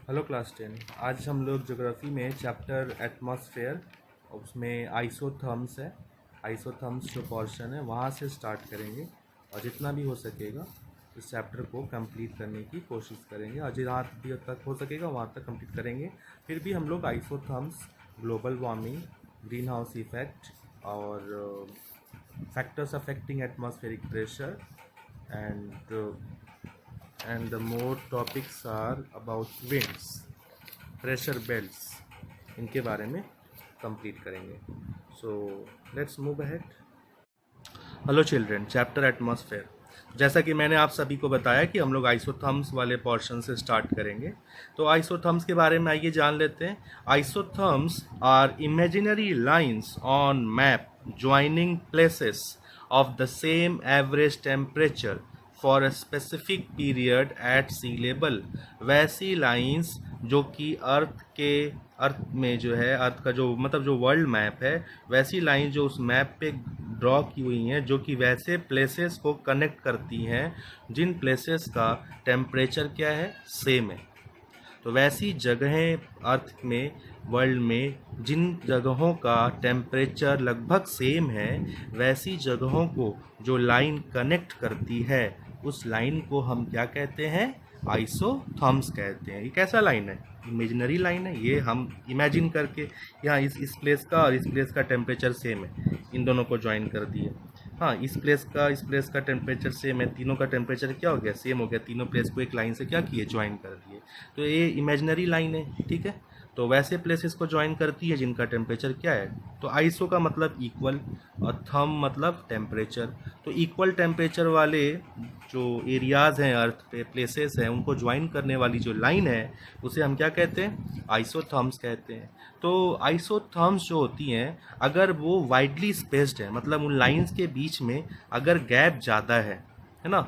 Hello class 10। आज हम लोग ज्योग्राफी में चैप्टर एटमॉस्फेयर, उसमें आइसोथर्म्स है। आइसोथर्म्स जो पोर्शन है वहाँ से स्टार्ट करेंगे और जितना भी हो सकेगा इस चैप्टर को कंप्लीट करने की कोशिश करेंगे और जहाँ भी तक हो सकेगा वहाँ तक कंप्लीट करेंगे। फिर भी हम लोग isotherms, global warming, greenhouse effect और factors affecting atmospheric pressure and the more topics are about winds, pressure belts, इनके बारे में कंप्लीट करेंगे। So let's move ahead. Hello children, chapter atmosphere. जैसा कि मैंने आप सभी को बताया कि हम लोग आइसोथर्म्स वाले पोर्शन से स्टार्ट करेंगे, तो आइसोथर्म्स के बारे में आइए जान लेते हैं। Isotherms are imaginary lines on map joining places of the same average temperature for a specific period at sea level. वैसी लाइंस जो कि अर्थ में जो है, अर्थ का जो मतलब जो वर्ल्ड मैप है, वैसी लाइन जो उस मैप पे ड्रॉ की हुई हैं जो कि वैसे प्लेसेस को कनेक्ट करती हैं जिन प्लेसेस का टेम्परेचर क्या है, सेम है। तो वैसी जगहें अर्थ में, वर्ल्ड में जिन जगहों का टेम्परेचर लगभग सेम है, वैसी जगहों को जो लाइन कनेक्ट करती है उस लाइन को हम क्या कहते हैं, आइसोथर्म्स कहते हैं। ये कैसा लाइन है, इमेजिनरी लाइन है। ये हम इमेजिन करके यहाँ इस प्लेस का और इस प्लेस का टेम्परेचर सेम है, इन दोनों को ज्वाइन कर दिए। हाँ, इस प्लेस का टेम्परेचर सेम है, तीनों का टेम्परेचर क्या हो गया, सेम हो गया। तीनों प्लेस को एक लाइन से क्या किए, ज्वाइन कर दिए। तो ये इमेजिनरी लाइन है, ठीक है। तो वैसे प्लेसेस को ज्वाइन करती है जिनका टेम्परेचर क्या है। तो आइसो का मतलब इक्वल और थर्म मतलब टेम्परेचर। तो इक्वल टेम्परेचर वाले जो एरियाज़ हैं अर्थ पे, प्लेसेस हैं, उनको ज्वाइन करने वाली जो लाइन है उसे हम क्या कहते हैं, आइसोथर्म्स कहते हैं। तो आइसोथर्म्स जो होती हैं, अगर वो वाइडली स्पेस्ड है, मतलब उन लाइंस के बीच में अगर गैप ज़्यादा है ना,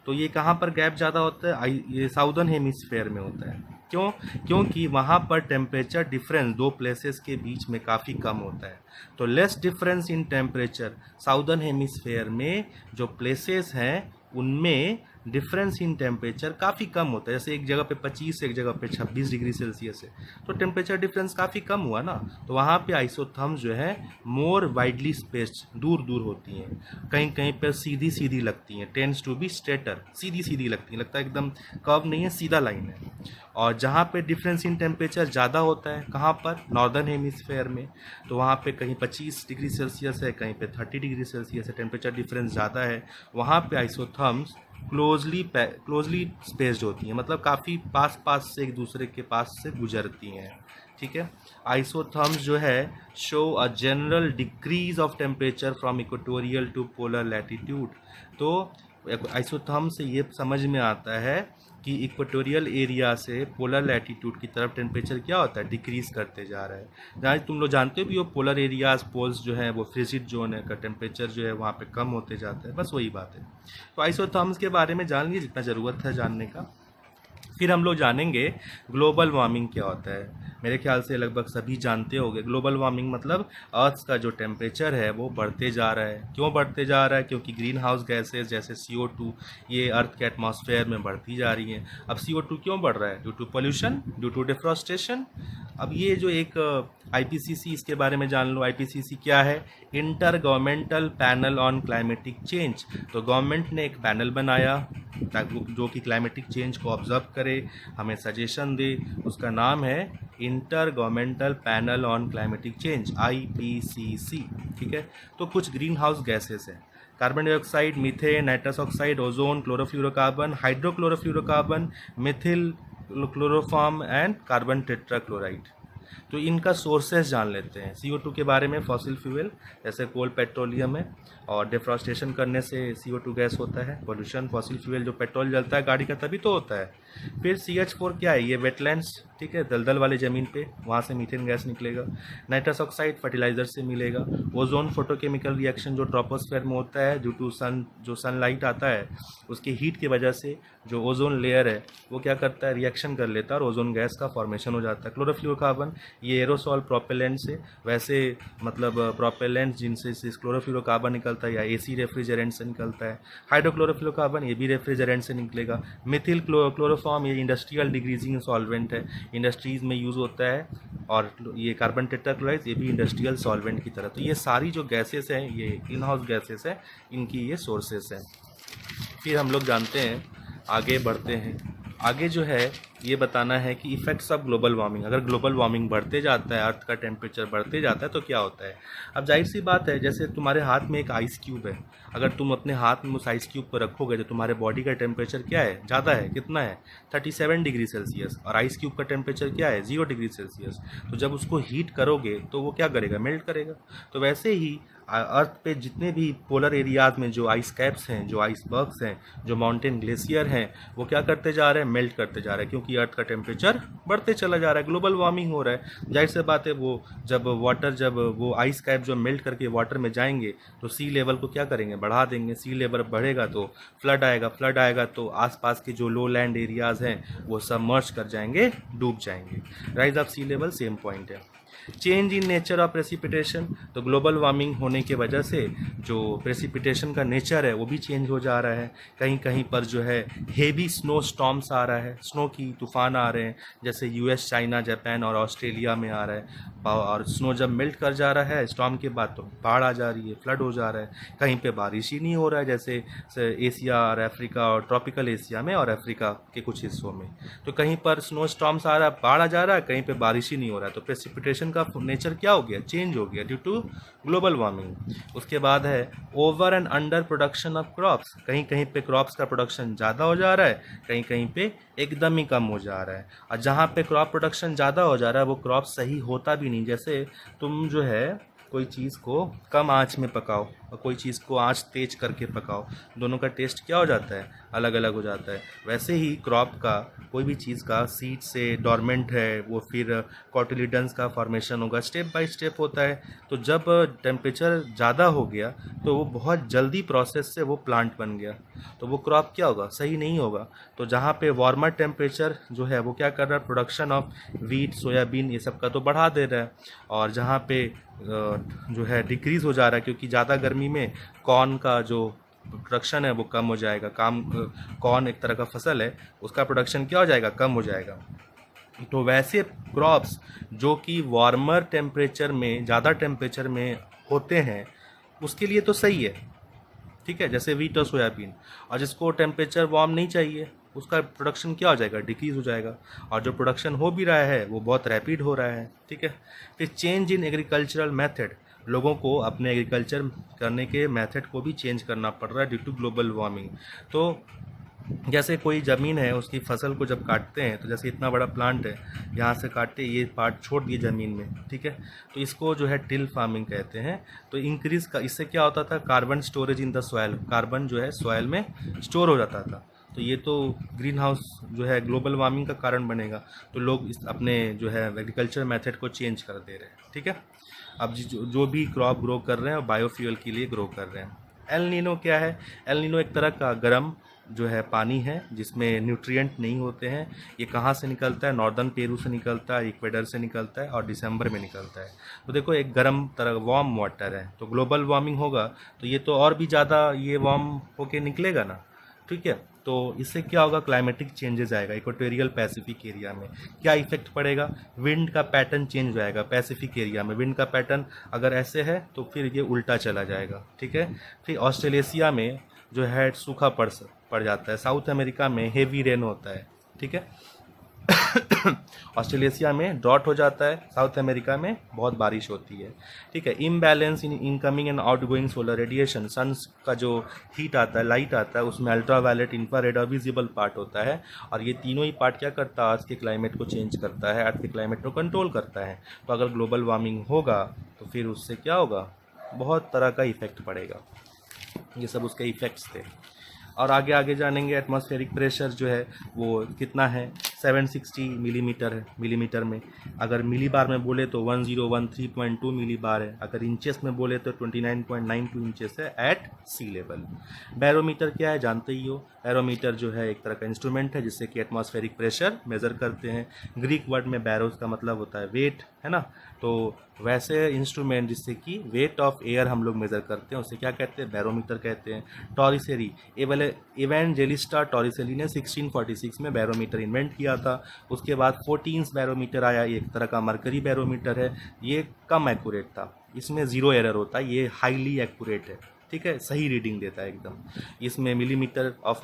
तो ये कहाँ पर गैप ज़्यादा होता है, ये साउदर्न हेमिस्फेयर में होता है। क्यों? क्योंकि वहाँ पर टेम्परेचर डिफरेंस दो प्लेसेस के बीच में काफ़ी कम होता है। तो less difference in temperature, southern hemisphere में जो प्लेसेस हैं उनमें डिफरेंस इन टेम्परेचर काफ़ी कम होता है। जैसे एक जगह पे 25, एक जगह पे 26 डिग्री सेल्सियस है, तो टेम्परेचर डिफरेंस काफ़ी कम हुआ ना। तो वहाँ पे आइसोथर्म्स जो है मोर वाइडली स्पेस्ड, दूर दूर होती हैं। कहीं कहीं पर सीधी सीधी लगती हैं, टेंड्स टू बी स्ट्रेटर, सीधी सीधी लगती हैं, लगता है एकदम कर्व नहीं है, सीधा लाइन है। और जहाँ पे डिफरेंस इन टेम्परेचर ज़्यादा होता है, कहाँ पर, नॉर्दर्न हेमिस्फेयर में, तो वहाँ पे कहीं 25 डिग्री सेल्सियस है, कहीं पे 30 डिग्री सेल्सियस है, टेम्परेचर डिफरेंस ज़्यादा है। वहाँ पे आइसोथर्म्स क्लोजली स्पेस्ड होती हैं, मतलब काफ़ी पास पास से एक दूसरे के पास से गुजरती हैं, ठीक है। आइसोथर्म्स जो है show a general decrease of temperature from equatorial to polar latitude. तो आइसोथर्म से ये समझ में आता है कि इक्वेटोरियल एरिया से पोलर लैटिट्यूड की तरफ टेम्परेचर क्या होता है, डिक्रीज करते जा रहा है। जहाँ तुम लोग जानते हो भी हो, पोलर एरियाज, पोल्स जो है वो फ्रिजिड जोन है, का टेम्परेचर जो है वहाँ पे कम होते जाता है, बस वही बात है। तो आइसोथर्म्स के बारे में जान लीजिए जितना ज़रूरत है जानने का। फिर हम लोग जानेंगे ग्लोबल वार्मिंग क्या होता है। मेरे ख्याल से लगभग सभी जानते होंगे ग्लोबल वार्मिंग मतलब अर्थ का जो टेम्परेचर है वो बढ़ते जा रहा है। क्यों बढ़ते जा रहा है? क्योंकि ग्रीन हाउस गैसेज जैसे CO2 ये अर्थ के एटमॉस्फेयर में बढ़ती जा रही हैं। अब CO2 क्यों बढ़ रहा है? Due to pollution, due to deforestation. अब ये जो एक IPCC, इसके बारे में जान लो। IPCC क्या है? Inter governmental panel on climatic change. तो गवर्नमेंट ने एक पैनल बनाया जो कि क्लाइमेटिक चेंज को ऑब्जर्व करे, हमें सजेशन दे। उसका नाम है inter governmental panel on climatic change, IPCC, ठीक है। तो कुछ ग्रीन हाउस गैसेस हैं, carbon dioxide, methane, nitrous oxide, ozone, chlorofluorocarbon, hydrochlorofluorocarbon, Mithil chloroform and carbon tetrachloride. तो इनका सोर्सेस जान लेते हैं। CO2 के बारे में, फॉसिल फ्यूल जैसे कोल, पेट्रोलियम है, और डिफॉरेस्टेशन करने से CO2 गैस होता है। पोल्यूशन, फॉसिल फ्यूल जो पेट्रोल जलता है गाड़ी का तभी तो होता है। फिर CH4 क्या है? ये वेटलैंड्स, ठीक है, दलदल वाले ज़मीन पे, वहाँ से मीथेन गैस निकलेगा। नाइट्रस ऑक्साइड फर्टिलाइजर से मिलेगा। ओजोन फोटोकेमिकल रिएक्शन जो ट्रोपोस्फेयर में होता है ड्यू टू सन, जो सनलाइट आता है उसकी हीट की वजह से जो ओजोन लेयर है वो क्या करता है, रिएक्शन कर लेता है और ओजोन गैस का फॉर्मेशन हो जाता है। क्लोरोफ्लोरोकार्बन ये एरोसॉल प्रोपेलेंट से, वैसे मतलब प्रोपेलेंट जिनसे क्लोरोफ्लोरोकार्बन निकलता है या AC रेफ्रिजरेंट से निकलता है। हाइड्रोक्लोरोफ्लोरोकार्बन ये भी रेफ्रिजरेंट से निकलेगा। मिथिल क्लोरोफॉर्म ये इंडस्ट्रियल डिक्रीजिंग सॉल्वेंट है, इंडस्ट्रीज़ में यूज़ होता है, और ये कार्बन टेट्राक्लोराइड ये भी इंडस्ट्रियल सॉल्वेंट की तरह। तो ये सारी जो गैसेस हैं ये इन हाउस गैसेस हैं, इनकी ये सोर्सेस हैं। फिर हम लोग जानते हैं, आगे बढ़ते हैं। आगे जो है ये बताना है कि इफ़ेक्ट्स ऑफ ग्लोबल वार्मिंग, अगर ग्लोबल वार्मिंग बढ़ते जाता है, अर्थ का टेम्परेचर बढ़ते जाता है तो क्या होता है। अब जाहिर सी बात है, जैसे तुम्हारे हाथ में एक आइस क्यूब है, अगर तुम अपने हाथ में उस आइस क्यूब को रखोगे तो तुम्हारे बॉडी का टेम्परेचर क्या है, ज़्यादा है, कितना है 37 डिग्री सेल्सियस, और आइस क्यूब का टेम्परेचर क्या है 0 डिग्री सेल्सियस। तो जब उसको हीट करोगे तो वो क्या करेगा, मेल्ट करेगा। तो वैसे ही अर्थ पे जितने भी पोलर एरियाज में जो आइस कैप्स हैं, जो आइसबर्ग्स हैं, जो माउंटेन ग्लेशियर हैं, वो क्या करते जा रहे हैं, मेल्ट करते जा रहे हैं, क्योंकि अर्थ का टेम्परेचर बढ़ते चला जा रहा है, ग्लोबल वार्मिंग हो रहा है। जाहिर सी बात है, वो जब वो आइस कैप जो मेल्ट करके वाटर में जाएंगे तो सी लेवल को क्या करेंगे, बढ़ा देंगे। सी लेवल बढ़ेगा तो फ्लड आएगा तो आसपास के जो लो लैंड एरियाज़ हैं वो सबमर्ज कर जाएंगे, डूब जाएंगे। Rise of sea level same point है। Change in nature of precipitation, तो ग्लोबल वार्मिंग होने की वजह से जो प्रेसिपिटेशन का नेचर है वो भी चेंज हो जा रहा है। कहीं कहीं पर जो है हेवी स्नो स्टॉर्म्स आ रहा है, स्नो की तूफान आ रहे हैं, जैसे यूएस, चाइना, जापान और ऑस्ट्रेलिया में आ रहा है। और स्नो जब मेल्ट कर जा रहा है स्टॉर्म के बाद तो बाढ़ आ जा रही है, फ्लड हो जा रहा है। कहीं पे बारिश ही नहीं हो रहा है, जैसे एशिया और अफ्रीका और ट्रॉपिकल एशिया में और अफ्रीका के कुछ हिस्सों में। तो कहीं पर स्नो स्टॉर्म्स आ रहा है, बाढ़ आ जा रहा है, कहीं पे बारिश ही नहीं हो रहा है। तो प्रेसिपिटेशन का नेचर क्या हो गया, चेंज हो गया ड्यू टू ग्लोबल वार्मिंग। उसके बाद है over and under production of crops, कहीं कहीं पे क्रॉप्स का प्रोडक्शन ज़्यादा हो जा रहा है, कहीं कहीं पे एकदम ही कम हो जा रहा है। और जहाँ पे क्रॉप प्रोडक्शन ज़्यादा हो जा रहा है वो क्रॉप सही होता भी नहीं। जैसे तुम जो है कोई चीज़ को कम आंच में पकाओ और कोई चीज़ को आंच तेज करके पकाओ, दोनों का टेस्ट क्या हो जाता है, अलग अलग हो जाता है। वैसे ही क्रॉप का, कोई भी चीज़ का सीड से डोरमेंट है वो फिर कॉटिलिडन्स का फॉर्मेशन होगा, स्टेप बाय स्टेप होता है। तो जब टेम्परेचर ज़्यादा हो गया तो वो बहुत जल्दी प्रोसेस से वो प्लांट बन गया, तो वो क्रॉप क्या होगा, सही नहीं होगा। तो जहाँ पे वार्मर टेम्परेचर जो है वो क्या कर रहा है, प्रोडक्शन ऑफ वीट, सोयाबीन ये सब का तो बढ़ा दे रहा है। और जहाँ पे जो है डिक्रीज़ हो जा रहा है, क्योंकि ज़्यादा गर्मी में कॉर्न का जो प्रोडक्शन है वो कम हो जाएगा। कॉर्न एक तरह का फसल है, उसका प्रोडक्शन क्या हो जाएगा, कम हो जाएगा। तो वैसे क्रॉप्स जो कि वार्मर टेम्परेचर में, ज़्यादा टेम्परेचर में होते हैं उसके लिए तो सही है, ठीक है, जैसे वीट और सोयाबीन। और जिसको टेम्परेचर वार्म नहीं चाहिए उसका प्रोडक्शन क्या हो जाएगा, डिक्रीज़ हो जाएगा। और जो प्रोडक्शन हो भी रहा है वो बहुत रैपिड हो रहा है, ठीक है। फिर चेंज इन एग्रीकल्चरल मेथड, लोगों को अपने एग्रीकल्चर करने के मेथड को भी चेंज करना पड़ रहा है ड्यू टू ग्लोबल वार्मिंग। तो जैसे कोई ज़मीन है, उसकी फसल को जब काटते हैं, तो जैसे इतना बड़ा प्लांट है, यहाँ से काटते ये पार्ट छोड़ दिए ज़मीन में, ठीक है, तो इसको जो है टिल फार्मिंग कहते हैं। तो इंक्रीज़ का, इससे क्या होता था, carbon storage in the soil, carbon जो है सॉइल में स्टोर हो जाता था। तो ये तो ग्रीन हाउस जो है ग्लोबल वार्मिंग का कारण बनेगा। तो लोग इस अपने जो है एग्रीकल्चर मेथड को चेंज कर दे रहे हैं, ठीक है। अब जो भी क्रॉप ग्रो कर रहे हैं बायोफ्यूल के लिए ग्रो कर रहे हैं। एल नीनो क्या है, एल नीनो एक तरह का गर्म जो है पानी है जिसमें न्यूट्रिएंट नहीं होते हैं। ये कहाँ से निकलता है, नॉर्दर्न पेरू से निकलता है, इक्वेडर से निकलता है और दिसंबर में निकलता है। तो देखो एक गर्म तरह वार्म वाटर है, तो ग्लोबल वार्मिंग होगा तो ये तो और भी ज़्यादा ये वार्म होके निकलेगा ना, ठीक है। तो इससे क्या होगा, क्लाइमेटिक चेंजेस आएगा इक्वेटोरियल पैसिफिक एरिया में। क्या इफेक्ट पड़ेगा, विंड का पैटर्न चेंज हो जाएगा। पैसिफिक एरिया में विंड का पैटर्न अगर ऐसे है तो फिर ये उल्टा चला जाएगा, ठीक है। फिर ऑस्ट्रेलेशिया में जो है सूखा पड़ जाता है। साउथ अमेरिका में हेवी रेन होता है, ठीक है। ऑस्ट्रेलेशिया में ड्रॉट हो जाता है, साउथ अमेरिका में बहुत बारिश होती है, ठीक है। Imbalance in incoming and outgoing solar radiation, suns का जो हीट आता है, लाइट आता है, उसमें अल्ट्रावायलेट, इंफ्रारेड और विजिबल पार्ट होता है। और ये तीनों ही पार्ट क्या करता है, अर्थ के क्लाइमेट को चेंज करता है, अर्थ के क्लाइमेट को कंट्रोल करता है। तो अगर ग्लोबल वार्मिंग होगा तो फिर उससे क्या होगा, बहुत तरह का इफेक्ट पड़ेगा। ये सब उसके इफेक्ट्स थे। और आगे आगे जानेंगे एटमॉस्फेरिक प्रेशर जो है वो कितना है, 760 मिलीमीटर में। अगर मिली बार में बोले तो 1013.2 मिली बार है। अगर इंचेस में बोले तो 29.92 इंचेस है एट सी लेवल। बैरोमीटर क्या है जानते ही हो। बैरोमीटर जो है एक तरह का इंस्ट्रूमेंट है जिससे कि एटमॉस्फेरिक प्रेशर मेज़र करते हैं। ग्रीक वर्ड में बैरोस का मतलब होता है वेट, है ना। तो वैसे इंस्ट्रूमेंट जिससे कि वेट ऑफ एयर हम लोग मेज़र करते हैं उसे क्या कहते हैं, बैरोमीटर कहते हैं। टॉरिसेरी इवेंजेलिस्टा टॉरिसेली ने 1646 में बैरोमीटर इन्वेंट किया था। उसके बाद 14th बैरोमीटर आया, ये एक तरह का मरकरी बैरोमीटर है। ये कम एक्यूरेट था, इसमें ज़ीरो एरर होता है, ये हाईली एक्यूरेट है, ठीक है, सही रीडिंग देता है एकदम। इसमें मिलीमीटर ऑफ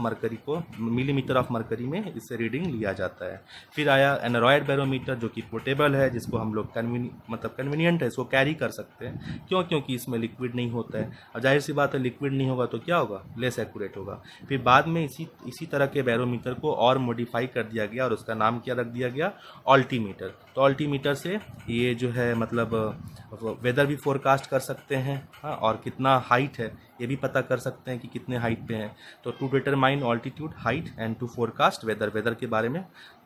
मरकरी में इससे रीडिंग लिया जाता है। फिर आया एनरॉयड बैरोमीटर जो कि पोर्टेबल है, जिसको हम लोग कन्वीनियंट है, इसको कैरी कर सकते हैं। क्यों? क्योंकि इसमें लिक्विड नहीं होता है, और जाहिर सी बात है लिक्विड नहीं होगा तो क्या होगा, लेस एक्यूरेट होगा। फिर बाद में इसी तरह के बैरोमीटर को और मॉडिफाई कर दिया गया और उसका नाम क्या रख दिया गया, ऑल्टीमीटर। तो ऑल्टीमीटर से ये जो है मतलब वेदर भी फोरकास्ट कर सकते हैं, हाँ, और कितना हाइट है ये भी पता कर सकते हैं कि कितने हाइट पे हैं। तो to determine altitude, height and to forecast weather के बारे में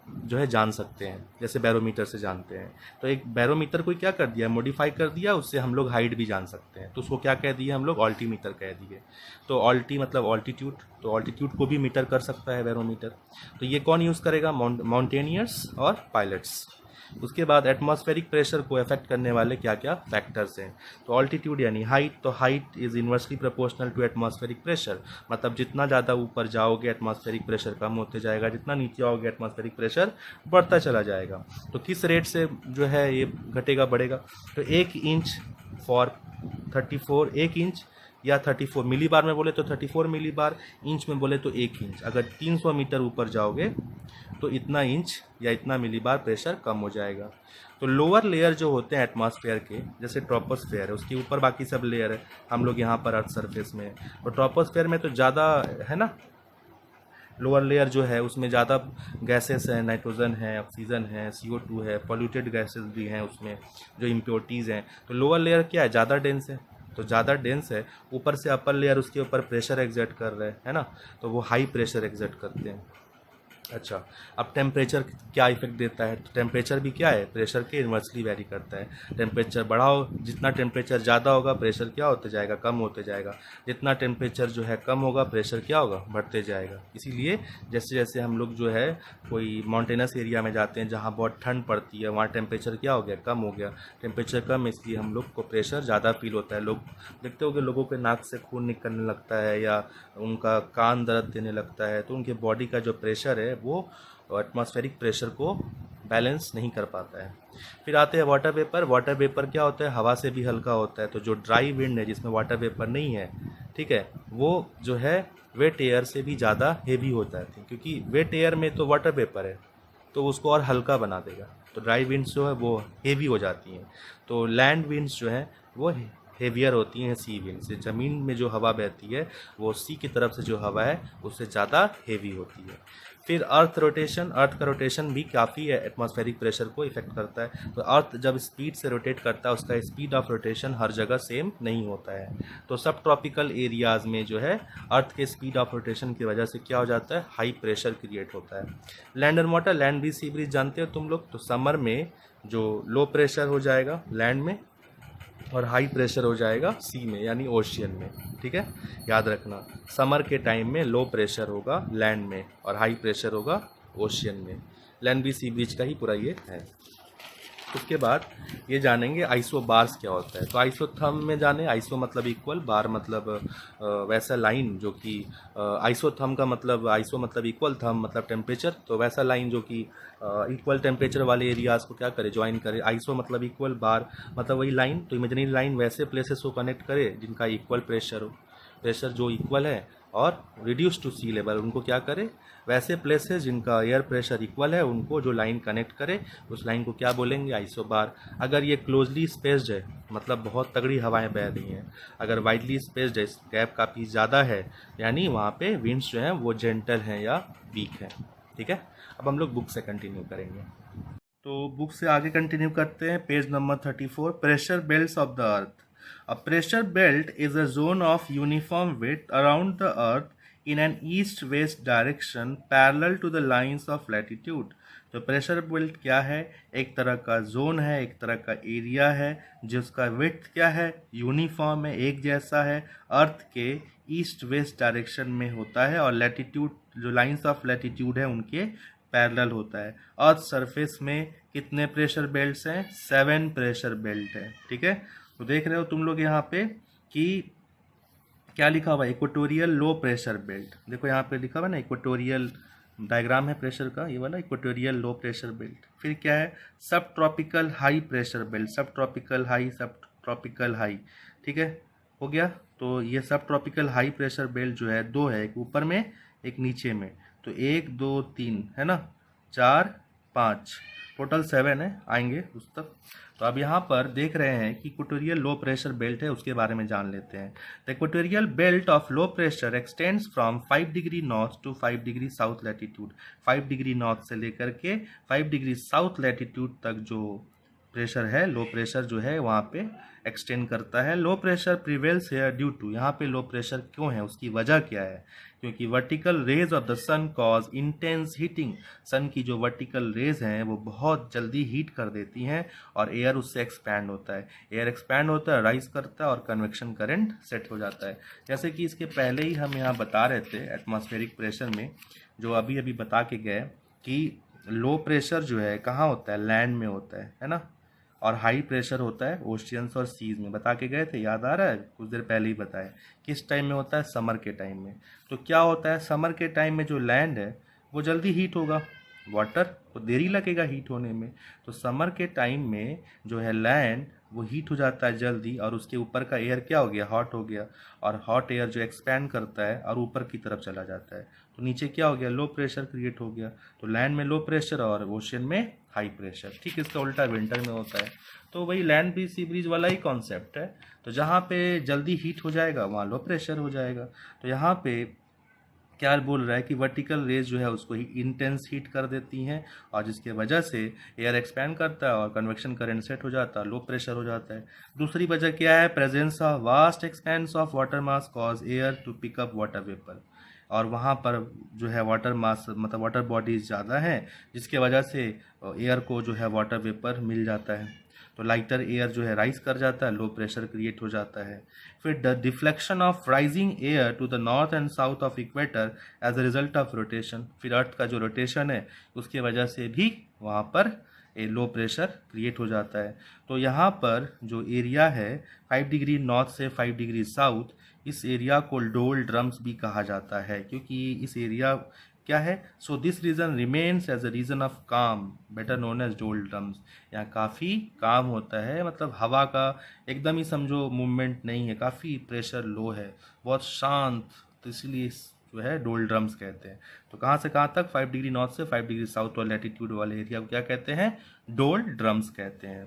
जो है जान सकते हैं, जैसे बैरोमीटर से जानते हैं। तो एक बैरोमीटर को क्या कर दिया, मॉडिफाई कर दिया, उससे हम लोग हाइट भी जान सकते हैं, तो उसको क्या कह दिए हम लोग, ऑल्टीमीटर कह दिए। तो ऑल्टी मतलब ऑल्टीट्यूड, तो ऑल्टीट्यूड को भी मीटर कर सकता है बैरोमीटर। तो ये कौन यूज़ करेगा, माउंटेनियर्स और पायलट्स। उसके बाद एटमॉस्फेरिक प्रेशर को अफेक्ट करने वाले क्या क्या फैक्टर्स हैं। तो ऑल्टीट्यूड यानी हाइट, तो height is inversely proportional to atmospheric pressure, मतलब जितना ज़्यादा ऊपर जाओगे एटमॉस्फेरिक प्रेशर कम होते जाएगा, जितना नीचे आओगे एटमॉस्फेरिक प्रेशर बढ़ता चला जाएगा। तो किस रेट से जो है ये घटेगा बढ़ेगा, तो 1 इंच फॉर 34, 1 इंच या 34 मिली बार में बोले तो 34 मिली बार, इंच में बोले तो 1 इंच। अगर 300 मीटर ऊपर जाओगे तो इतना इंच या इतना मिली बार प्रेशर कम हो जाएगा। तो लोअर लेयर जो होते हैं एटमॉस्फेयर के, जैसे ट्रोपोस्फेयर है, उसके ऊपर बाकी सब लेयर है, हम लोग यहाँ पर अर्थ सरफेस में, और ट्रोपोस्फेयर में तो ज़्यादा है ना, लोअर लेयर जो है उसमें ज़्यादा गैसेस हैं, नाइट्रोजन है, ऑक्सीजन है, CO2 है, पॉल्यूटेड गैसेस भी हैं उसमें, जो इम्प्योरिटीज़ हैं। तो लोअर लेयर क्या है, ज़्यादा डेंस है, तो ज़्यादा डेंस है, ऊपर से अपर लेयर उसके ऊपर प्रेशर एग्जर्ट कर रहे हैं, है ना, तो वो हाई प्रेशर एग्जर्ट करते हैं। अच्छा, अब टेम्परेचर क्या इफेक्ट देता है, तो टेम्परेचर भी क्या है, प्रेशर के इन्वर्सली वेरी करता है। टेम्परेचर बढ़ाओ, जितना टेम्परेचर ज़्यादा होगा प्रेशर क्या होते जाएगा, कम होते जाएगा। जितना टेम्परेचर जो है कम होगा प्रेशर क्या होगा, बढ़ते जाएगा। इसीलिए जैसे जैसे हम लोग जो है कोई माउंटेनस एरिया में जाते हैं जहाँ बहुत ठंड पड़ती है, वहाँ टेम्परेचर क्या हो गया, कम हो गया। टेम्परेचर कम है इसलिए हम लोग को प्रेशर ज़्यादा फील होता है। लोग देखते होंगे लोगों के नाक से खून निकलने लगता है या उनका कान दर्द देने लगता है, तो उनके बॉडी का जो प्रेशर है वो एटमॉस्फेरिक प्रेशर को बैलेंस नहीं कर पाता है। फिर आते हैं वाटर वेपर। वाटर वेपर क्या होता है, हवा से भी हल्का होता है। तो जो ड्राई विंड है जिसमें वाटर वेपर नहीं है, ठीक है, वो जो है वेट एयर से भी ज़्यादा हेवी होता है, क्योंकि वेट एयर में तो वाटर वेपर है तो उसको और हल्का बना देगा। तो ड्राई विंड्स जो है वो हेवी हो जाती हैं। तो लैंड विंड्स जो हैं वो हेवियर होती हैं सी विंड से। ज़मीन में जो हवा बहती है वो सी की तरफ से जो हवा है उससे ज़्यादा हेवी होती है। फिर अर्थ रोटेशन। अर्थ का रोटेशन भी काफ़ी एटमॉस्फेरिक प्रेशर को इफेक्ट करता है। तो अर्थ जब स्पीड से रोटेट करता है उसका स्पीड ऑफ रोटेशन हर जगह सेम नहीं होता है। तो सब ट्रॉपिकल एरियाज़ में जो है अर्थ के स्पीड ऑफ रोटेशन की वजह से क्या हो जाता है, हाई प्रेशर क्रिएट होता है। Land and water, land breeze sea bridge जानते हो तुम लोग। तो समर में जो लो प्रेशर हो जाएगा लैंड में और हाई प्रेशर हो जाएगा सी में यानी ओशियन में, ठीक है, याद रखना। समर के टाइम में लो प्रेशर होगा लैंड में और हाई प्रेशर होगा ओशियन में। लैंड ब्रीज सी ब्रीज का ही पूरा ये है। उसके बाद ये जानेंगे आइसो बार्स क्या होता है। तो आइसो थम में जाने, आइसो मतलब इक्वल, बार मतलब वैसा लाइन जो कि आइसो थम का मतलब, आइसो मतलब इक्वल, थम मतलब टेम्परेचर, तो वैसा लाइन जो कि इक्वल टेम्परेचर वाले एरियाज़ को क्या करे, ज्वाइन करे। आइसो मतलब इक्वल, बार मतलब वही लाइन, तो इमेजिनरी लाइन वैसे प्लेसेस को कनेक्ट करे जिनका इक्वल प्रेशर हो, प्रेशर जो इक्वल है और रिड्यूस टू सी लेवल, उनको क्या करे, वैसे प्लेसेस जिनका एयर प्रेशर इक्वल है उनको जो लाइन कनेक्ट करे उस लाइन को क्या बोलेंगे, आइसोबार। अगर ये क्लोजली स्पेस्ड है मतलब बहुत तगड़ी हवाएं बह रही हैं, अगर वाइडली स्पेस्ड है, गैप काफ़ी ज़्यादा है, यानी वहाँ पे विंड्स जो हैं वो जेंटल हैं या वीक हैं, ठीक है। अब हम लोग बुक से कंटिन्यू करेंगे। तो बुक से आगे कंटिन्यू करते हैं, page number 34, pressure belts of the earth. A pressure belt is a zone of uniform weight around the earth in an east-west direction parallel to the lines of latitude। तो pressure belt क्या है, एक तरह का zone है, एक तरह का एरिया है जिसका विड्थ क्या है, यूनिफॉर्म है, एक जैसा है, अर्थ के ईस्ट वेस्ट डायरेक्शन में होता है और लैटिट्यूड जो लाइंस ऑफ लैटिट्यूड है उनके पैरेलल होता है। अर्थ सरफेस में कितने प्रेशर बेल्ट्स हैं, 7 प्रेशर बेल्ट है। ठीक है, तो देख रहे हो तुम लोग यहाँ पे कि क्या लिखा हुआ है, इक्वेटोरियल लो प्रेशर बेल्ट। देखो यहाँ पे लिखा हुआ है ना, इक्वेटोरियल डायग्राम है प्रेशर का, ये वाला इक्वेटोरियल लो प्रेशर बेल्ट। फिर क्या है, सब ट्रॉपिकल हाई प्रेशर बेल्ट, सब ट्रॉपिकल हाई, सब ट्रॉपिकल हाई। ठीक है, हो गया। तो ये सब ट्रॉपिकल हाई प्रेशर बेल्ट जो है 2 है, एक ऊपर में एक नीचे में। तो 1 2 3 है ना, 4 5, टोटल 7 है, आएंगे उस तक। तो अब यहाँ पर देख रहे हैं कि इक्वेटोरियल लो प्रेशर बेल्ट है, उसके बारे में जान लेते हैं। The equatorial belt of low pressure extends from 5 degree north to 5 degree south latitude. 5 degree north से लेकर के 5 डिग्री साउथ लैटिट्यूड तक जो प्रेशर है, लो प्रेशर जो है वहाँ पे एक्सटेंड करता है। Low pressure prevails here due to, यहाँ पे लो प्रेशर क्यों है, उसकी वजह क्या है, क्योंकि vertical rays of the sun cause intense heating. Sun की जो वर्टिकल रेज हैं वो बहुत जल्दी हीट कर देती हैं और एयर उससे एक्सपैंड होता है। एयर एक्सपैंड होता है, राइज करता है और कन्वेक्शन करंट सेट हो जाता है। जैसे कि इसके पहले ही हम यहाँ बता रहे थे एटमॉस्फेरिक प्रेशर में, जो अभी अभी बता के गए कि लो प्रेशर जो है कहाँ होता है, लैंड में होता है ना, और हाई प्रेशर होता है ओशियंस और सीज में। बता के गए थे, याद आ रहा है, कुछ देर पहले ही बताया। किस टाइम में होता है, समर के टाइम में। तो क्या होता है, समर के टाइम में जो लैंड है वो जल्दी हीट होगा, वाटर को देरी लगेगा हीट होने में। तो समर के टाइम में जो है लैंड वो हीट हो जाता है जल्दी, और उसके ऊपर का एयर क्या हो गया, हॉट हो गया, और हॉट एयर जो एक्सपैंड करता है और ऊपर की तरफ चला जाता है। तो नीचे क्या हो गया, लो प्रेशर क्रिएट हो गया। तो लैंड में लो प्रेशर और ओशन में हाई प्रेशर। ठीक, इसका उल्टा विंटर में होता है। तो वही लैंड ब्रिज सी ब्रिज वाला ही कॉन्सेप्ट है। तो जहाँ पे जल्दी हीट हो जाएगा वहाँ लो प्रेशर हो जाएगा। तो यहाँ पे क्या बोल रहा है कि वर्टिकल रेज जो है उसको ही इंटेंस हीट कर देती हैं, और जिसके वजह से एयर एक्सपैंड करता है और कन्वेक्शन करंट सेट हो जाता है, लो प्रेशर हो जाता है। दूसरी वजह क्या है, presence of vast expanse of water mass cause air to pick up water vapour. और वहाँ पर जो है वाटर मास मतलब वाटर बॉडीज ज़्यादा हैं, जिसके वजह से एयर को जो है वाटर वेपर मिल जाता है। तो लाइटर एयर जो है राइज कर जाता है, लो प्रेशर क्रिएट हो जाता है। फिर the deflection of rising air to the north and south of equator as a result of rotation. फिर अर्थ का जो रोटेशन है उसके वजह से भी वहाँ पर लो प्रेशर क्रिएट हो जाता है। तो यहाँ पर जो एरिया है 5 डिग्री नॉर्थ से 5 डिग्री साउथ, इस एरिया को डोल ड्रम्स भी कहा जाता है, क्योंकि इस एरिया क्या है, so this region remains as a region of calm, better known as doldrums. यहाँ काफ़ी काम होता है, मतलब हवा का एकदम ही समझो मूवमेंट नहीं है, काफ़ी प्रेशर लो है, बहुत शांत, तो इसलिए जो है डोल ड्रम्स कहते हैं। तो कहाँ से कहाँ तक, 5 डिग्री नॉर्थ से 5 डिग्री साउथ वाले लैटिट्यूड वाले एरिया को क्या कहते हैं, डोल ड्रम्स कहते हैं।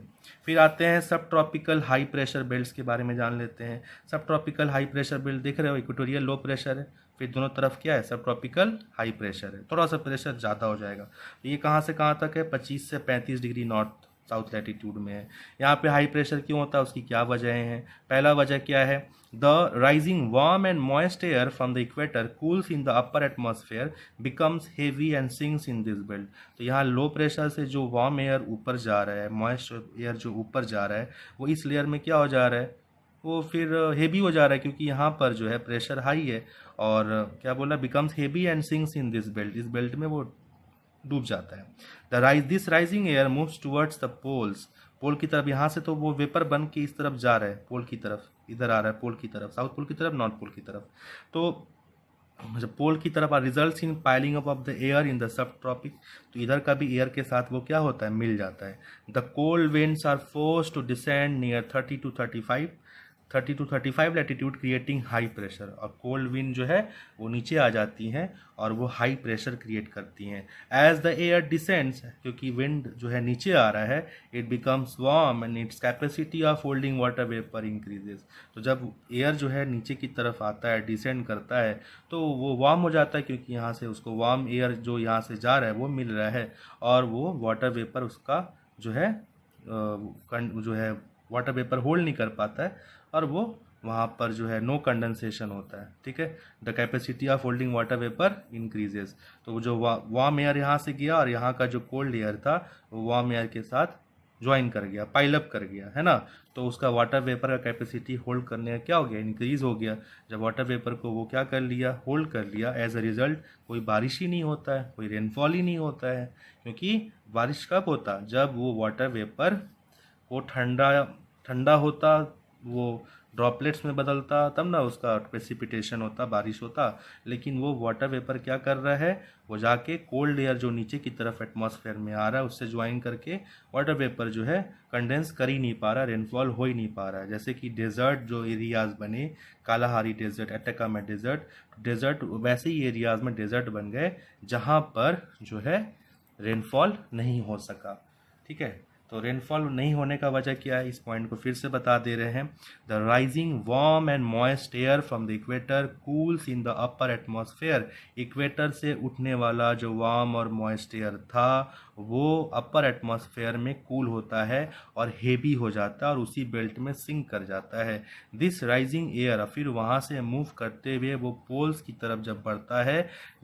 फिर आते हैं सब ट्रॉपिकल हाई प्रेशर बेल्ट्स के बारे में जान लेते हैं। सब ट्रॉपिकल हाई प्रेशर बेल्ट देख रहे हो, इक्वेटोरियल लो प्रेशर है, फिर दोनों तरफ क्या है, सब ट्रॉपिकल हाई प्रेशर है, थोड़ा सा प्रेशर ज़्यादा हो जाएगा। तो ये कहाँ से कहाँ तक है, 25 से 35 डिग्री नॉर्थ साउथ लैटिट्यूड में है। यहाँ पे हाई प्रेशर क्यों होता है, उसकी क्या वजहें हैं। पहला वजह क्या है, the rising warm and moist air from the equator cools in the upper atmosphere becomes heavy and sinks in this belt. तो यहाँ लो प्रेशर से जो वार्म एयर ऊपर जा रहा है, मॉइस्ट एयर जो ऊपर जा रहा है, वो इस लेयर में क्या हो जा रहा है, वो फिर हेवी हो जा रहा है, क्योंकि यहाँ पर जो है प्रेशर हाई है, और क्या बोला, becomes heavy and sinks in this belt, इस बेल्ट में वो डूब जाता है। This rising air moves towards the poles, pole की तरफ। यहाँ से तो वो वेपर बन के इस तरफ जा रहा है, पोल की तरफ, इधर आ रहा है पोल की तरफ, साउथ पोल की तरफ, नॉर्थ पोल की तरफ। तो जब पोल की तरफ results in piling up of the air in the subtropic, तो इधर का भी एयर के साथ वो क्या होता है, मिल जाता है। The cold winds are forced to descend near 30 to 35 latitude creating high pressure, और कोल्ड विंड जो है वो नीचे आ जाती हैं और वो हाई प्रेशर क्रिएट करती हैं। एज द एयर डिसेंड्स, क्योंकि विंड जो है नीचे आ रहा है, it becomes warm and its capacity of holding water vapour increases. तो जब एयर जो है नीचे की तरफ आता है, डिसेंड करता है, तो वो वार्म हो जाता है, क्योंकि यहाँ से उसको वार्म एयर जो यहाँ से जा रहा है वो मिल रहा है, और वो वाटर वेपर उसका जो है वाटर वेपर होल्ड नहीं कर पाता है, और वो वहाँ पर जो है नो कंडेंसेशन होता है, ठीक है। The capacity of holding water vapour increases. तो जो वार्म एयर यहाँ से गया और यहाँ का जो कोल्ड एयर था वो वार्म एयर के साथ ज्वाइन कर गया, पाइल अप कर गया, है ना। तो उसका वाटर वेपर का कैपेसिटी होल्ड करने का क्या हो गया, इंक्रीज हो गया। जब वाटर वेपर को वो क्या कर लिया, होल्ड कर लिया, एज अ रिजल्ट कोई बारिश ही नहीं होता है, कोई रेनफॉल ही नहीं होता है। क्योंकि बारिश कब होता, जब वो वाटर वेपर वो ठंडा ठंडा होता, वो ड्रॉपलेट्स में बदलता, तब ना उसका प्रेसिपिटेशन होता, बारिश होता। लेकिन वो वाटर वेपर क्या कर रहा है, वो जाके कोल्ड एयर जो नीचे की तरफ एटमॉस्फेयर में आ रहा है उससे ज्वाइन करके वाटर वेपर जो है कंडेंस कर ही नहीं पा रहा, रेनफॉल हो ही नहीं पा रहा है। जैसे कि डेजर्ट जो एरियाज बने, कालाहारी डेजर्ट, एटाकामा डेजर्ट वैसे ही एरियाज में डेजर्ट बन गए जहाँ पर जो है रेनफॉल नहीं हो सका, ठीक है। तो रेनफॉल नहीं होने का वजह क्या है, इस पॉइंट को फिर से बता दे रहे हैं। The rising warm and moist air from the equator cools in the upper atmosphere. Equator से उठने वाला जो वार्म और मॉइस्ट एयर था वो अपर एटमॉस्फेयर में कूल होता है और हेवी हो जाता है और उसी बेल्ट में सिंक कर जाता है। दिस राइजिंग एयर फिर वहाँ से मूव करते हुए वो पोल्स की तरफ जब बढ़ता है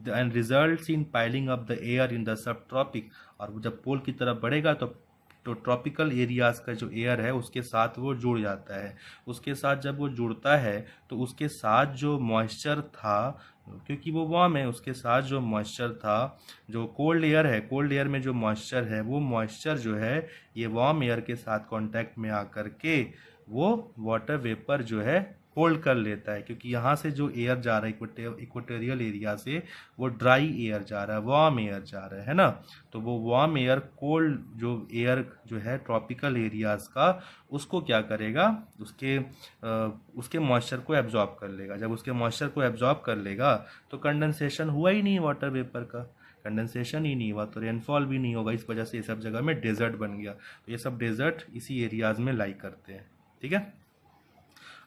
and results in piling up the air in the subtropic. और जब पोल की तरफ बढ़ेगा तो ट्रॉपिकल एरियाज़ का जो एयर है उसके साथ वो जुड़ जाता है। उसके साथ जब वो जुड़ता है तो उसके साथ जो मॉइस्चर था, क्योंकि वो वार्म है, उसके साथ जो मॉइस्चर था, जो कोल्ड एयर है, कोल्ड एयर में जो मॉइस्चर है वो मॉइस्चर जो है ये वार्म एयर के साथ कांटेक्ट में आकर के वो वाटर वेपर जो है होल्ड कर लेता है। क्योंकि यहाँ से जो एयर जा रहा है इक्वेटोरियल एरिया से वो ड्राई एयर जा रहा है, वार्म एयर जा रहा है ना। तो वो वार्म एयर कोल्ड जो एयर जो है ट्रॉपिकल एरियाज़ का उसको क्या करेगा, उसके मॉइस्चर को एब्जॉर्ब कर लेगा। जब उसके मॉइस्चर को एब्जॉर्ब कर लेगा तो कंडेंसेशन हुआ ही नहीं वाटर वेपर का, कंडेंसेशन ही नहीं हुआ तो रेनफॉल भी नहीं होगा। इस वजह से ये सब जगह में डेजर्ट बन गया। तो ये सब डेजर्ट इसी एरियाज़ में लाई करते हैं, ठीक है।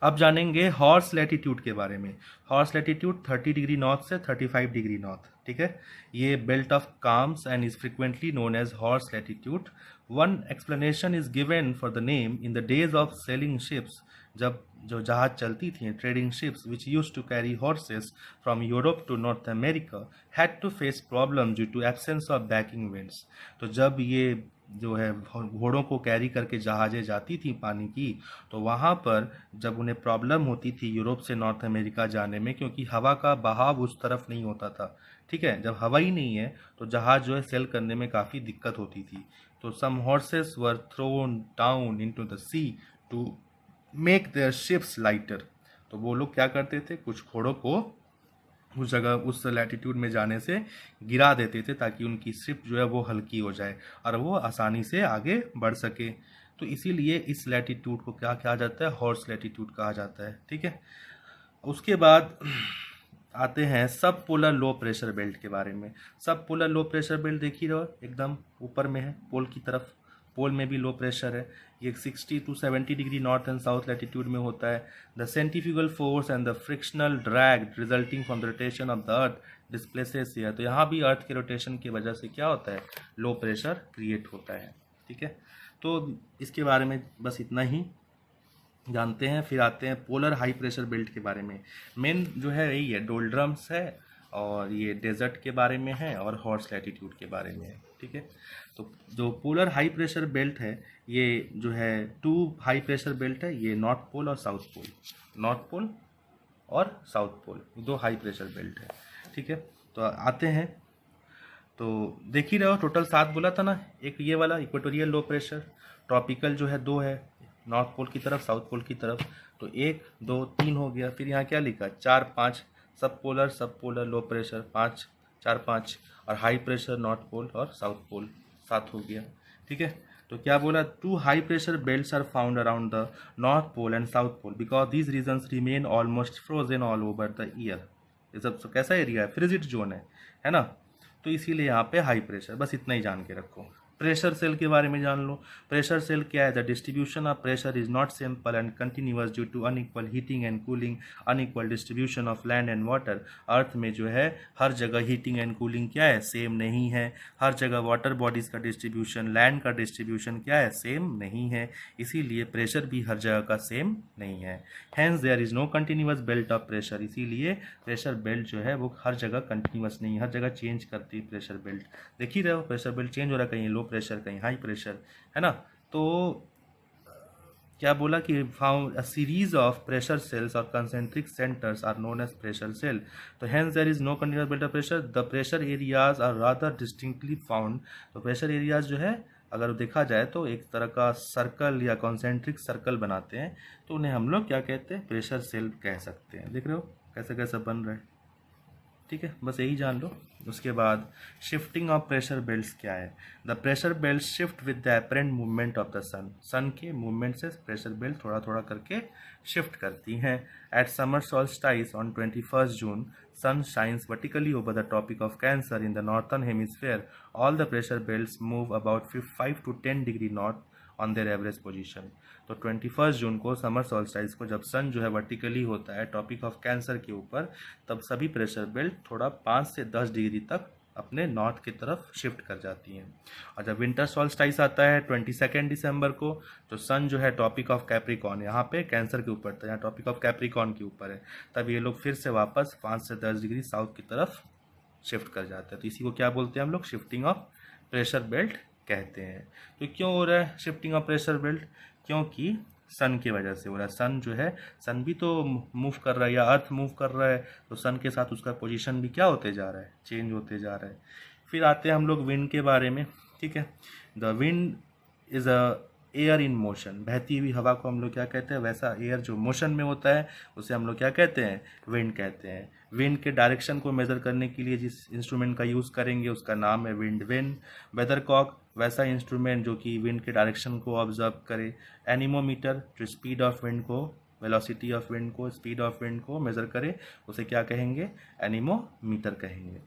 अब जानेंगे हॉर्स लैटिट्यूड के बारे में। हॉर्स लैटिट्यूड 30 डिग्री नॉर्थ से 35 डिग्री नॉर्थ, ठीक है। ये belt of calms and is frequently known as horse latitude. One explanation is given for the name. In the days of sailing ships, जब जो जहाज चलती थी, trading ships which use to carry horses from Europe to North America had to face problem due to absence of backing winds. तो जब ये जो है घोड़ों को कैरी करके जहाज़ें जाती थी पानी की, तो वहाँ पर जब उन्हें प्रॉब्लम होती थी यूरोप से नॉर्थ अमेरिका जाने में, क्योंकि हवा का बहाव उस तरफ नहीं होता था, ठीक है। जब हवा ही नहीं है तो जहाज़ जो है सेल करने में काफ़ी दिक्कत होती थी। तो some horses were thrown down into the sea to make their ships lighter. तो वो लोग क्या करते थे, कुछ घोड़ों को उस जगह उस लैटिट्यूड में जाने से गिरा देते थे ताकि उनकी शिप जो है वो हल्की हो जाए और वो आसानी से आगे बढ़ सके। तो इसीलिए इस लैटिट्यूड को क्या कहा जाता है, हॉर्स लैटिट्यूड कहा जाता है, ठीक है। उसके बाद आते हैं सब पोलर लो प्रेशर बेल्ट के बारे में। सब पोलर लो प्रेशर बेल्ट देख ही रहो, एकदम ऊपर में है पोल की तरफ, पोल में भी लो प्रेशर है। ये 60 to 70 degree north and south latitude में होता है। The centrifugal force and the frictional drag resulting from the rotation of the earth displaces here. तो यहाँ भी अर्थ के रोटेशन की वजह से क्या होता है, लो प्रेशर क्रिएट होता है, ठीक है। तो इसके बारे में बस इतना ही जानते हैं। फिर आते हैं पोलर हाई प्रेशर बेल्ट के बारे में। मेन जो है यही है, डोल्ड्रम्स है और ये डेजर्ट के बारे में है और हॉर्स लैटिट्यूड के बारे में है, ठीक है। तो जो पोलर हाई प्रेशर बेल्ट है ये जो है 2 हाई प्रेशर बेल्ट है, ये नॉर्थ पोल और साउथ पोल, नॉर्थ पोल और south pole 2 high pressure belt है, ठीक है। तो आते हैं, तो देख ही रहे हो टोटल 7 बोला था ना। एक ये वाला इक्वेटोरियल लो प्रेशर, ट्रॉपिकल जो है 2 है, नॉर्थ पोल की तरफ साउथ पोल की तरफ, तो 1 2 3 हो गया। फिर यहाँ क्या लिखा, 4 5 सब पोलर लो प्रेशर 5 4 5 और हाई प्रेशर नॉर्थ पोल और साउथ पोल 7 हो गया, ठीक है। तो क्या बोला, 2 high pressure belts are found around the north pole and south pole because these regions remain almost frozen all over the year. ये सब कैसा एरिया है, फ्रिजिड जोन है ना। तो इसीलिए यहाँ पे हाई प्रेशर, बस इतना ही जान के रखो। प्रेशर सेल के बारे में जान लो। प्रेशर सेल क्या है? The distribution of pressure is not simple and continuous due to unequal heating and cooling, unequal distribution of land and water. Earth में जो है हर जगह हीटिंग एंड कूलिंग क्या है? सेम नहीं है। हर जगह वाटर बॉडीज का डिस्ट्रीब्यूशन, लैंड का डिस्ट्रीब्यूशन क्या है? सेम नहीं है। इसीलिए प्रेशर भी हर जगह का सेम नहीं है। Hence there is no continuous belt of pressure. इसीलिए प्रेशर बेल्ट जो है वो हर जगह कंटिन्यूअस नहीं है, हर जगह चेंज करती है प्रेशर बेल्ट। देख ही रहे हो प्रेशर बेल्ट चेंज हो रहा है, कहीं लो प्रेशर कहीं हाई प्रेशर, है ना। तो क्या बोला कि found a series of pressure cells और concentric centres are known as pressure cell. तो hence there is no continuous belt of pressure, the pressure areas are rather distinctly found. तो प्रेशर एरियाज जो है अगर देखा जाए तो एक तरह का सर्कल या कॉन्सेंट्रिक सर्कल बनाते हैं, तो उन्हें हम लोग क्या कहते हैं? प्रेशर सेल कह सकते हैं। देख रहे हो कैसे कैसे बन रहा है, ठीक है, बस यही जान लो। उसके बाद शिफ्टिंग ऑफ प्रेशर बेल्ट्स क्या है? The pressure belt shift with the apparent movement of the sun. Sun के मूवमेंट से प्रेशर बेल्ट थोड़ा थोड़ा करके शिफ्ट करती हैं। At summer solstice on 21 June sun shines vertically over the tropic of Cancer in the northern hemisphere. All the pressure belts move about 5 to 10 degree north on their average position. तो 21 जून को summer सॉल्स्टाइस को जब सन जो है vertically होता है tropic of cancer के ऊपर, तब सभी प्रेशर बेल्ट थोड़ा 5 से 10 डिग्री तक अपने नॉर्थ की तरफ शिफ्ट कर जाती हैं। और जब विंटर सॉल्स्टाइस आता है 22 दिसंबर को, तो सन जो है टॉपिक ऑफ कैप्रिकॉन, यहाँ पे कैंसर के ऊपर था, यहाँ टॉपिक ऑफ कैप्रिकॉन के ऊपर है, तब ये लोग फिर से वापस 5 से 10 डिग्री साउथ की तरफ शिफ्ट कर जाते हैं। तो इसी को क्या बोलते हैं हम लोग? शिफ्टिंग ऑफ प्रेशर बेल्ट कहते हैं। तो क्यों हो रहा है शिफ्टिंग ऑफ प्रेशर बेल्ट? क्योंकि सन की वजह से हो रहा है। सन जो है, सन भी तो मूव कर रहा है या अर्थ मूव कर रहा है, तो सन के साथ उसका पोजीशन भी क्या होते जा रहा है? चेंज होते जा रहा है। फिर आते हैं हम लोग विंड के बारे में, ठीक है। The wind is a air in motion. बहती हुई हवा को हम लोग क्या कहते हैं? वैसा एयर जो मोशन में होता है उसे हम लोग क्या कहते हैं? विंड कहते हैं। विंड के डायरेक्शन को मेजर करने के लिए जिस इंस्ट्रूमेंट का यूज़ करेंगे उसका नाम है विंड वेन। वेदरकॉक वैसा इंस्ट्रूमेंट जो कि विंड के डायरेक्शन को ऑब्जर्व करे। एनीमोमीटर जो स्पीड ऑफ विंड को, वेलोसिटी ऑफ विंड को, स्पीड ऑफ विंड को मेजर करे, उसे क्या कहेंगे? एनीमोमीटर कहेंगे।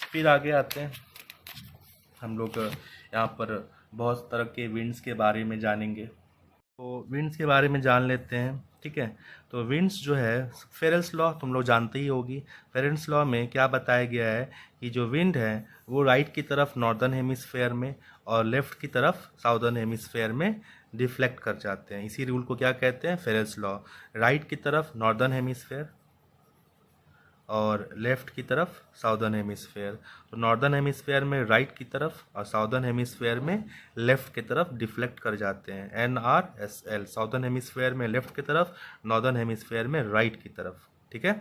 फिर आगे आते हैं हम लोग, यहाँ पर बहुत तरह के विंड्स के बारे में जानेंगे। तो विंड्स के बारे में जान लेते हैं, ठीक है। तो विंड्स जो है, फेरेल्स लॉ तुम लोग जानते ही होगी। फेरेल्स लॉ में क्या बताया गया है कि जो विंड है वो राइट की तरफ नॉर्दर्न हेमिस्फेयर में और लेफ्ट की तरफ साउदर्न हेमिस्फेयर में डिफ्लेक्ट कर जाते हैं। इसी रूल को क्या कहते हैं? फेरेल्स लॉ। राइट की तरफ नॉर्दर्न हेमिस्फेयर और लेफ्ट की तरफ साउदर्न हेमिस्फेयर। तो नॉर्दर्न हेमिस्फेयर में राइट की तरफ और साउदर्न हेमिस्फेयर में लेफ्ट की तरफ डिफ्लेक्ट कर जाते हैं। NRSL, साउदर्न हेमिस्फेयर में लेफ्ट की तरफ, नॉर्दर्न हेमिस्फेयर में राइट की तरफ, ठीक है।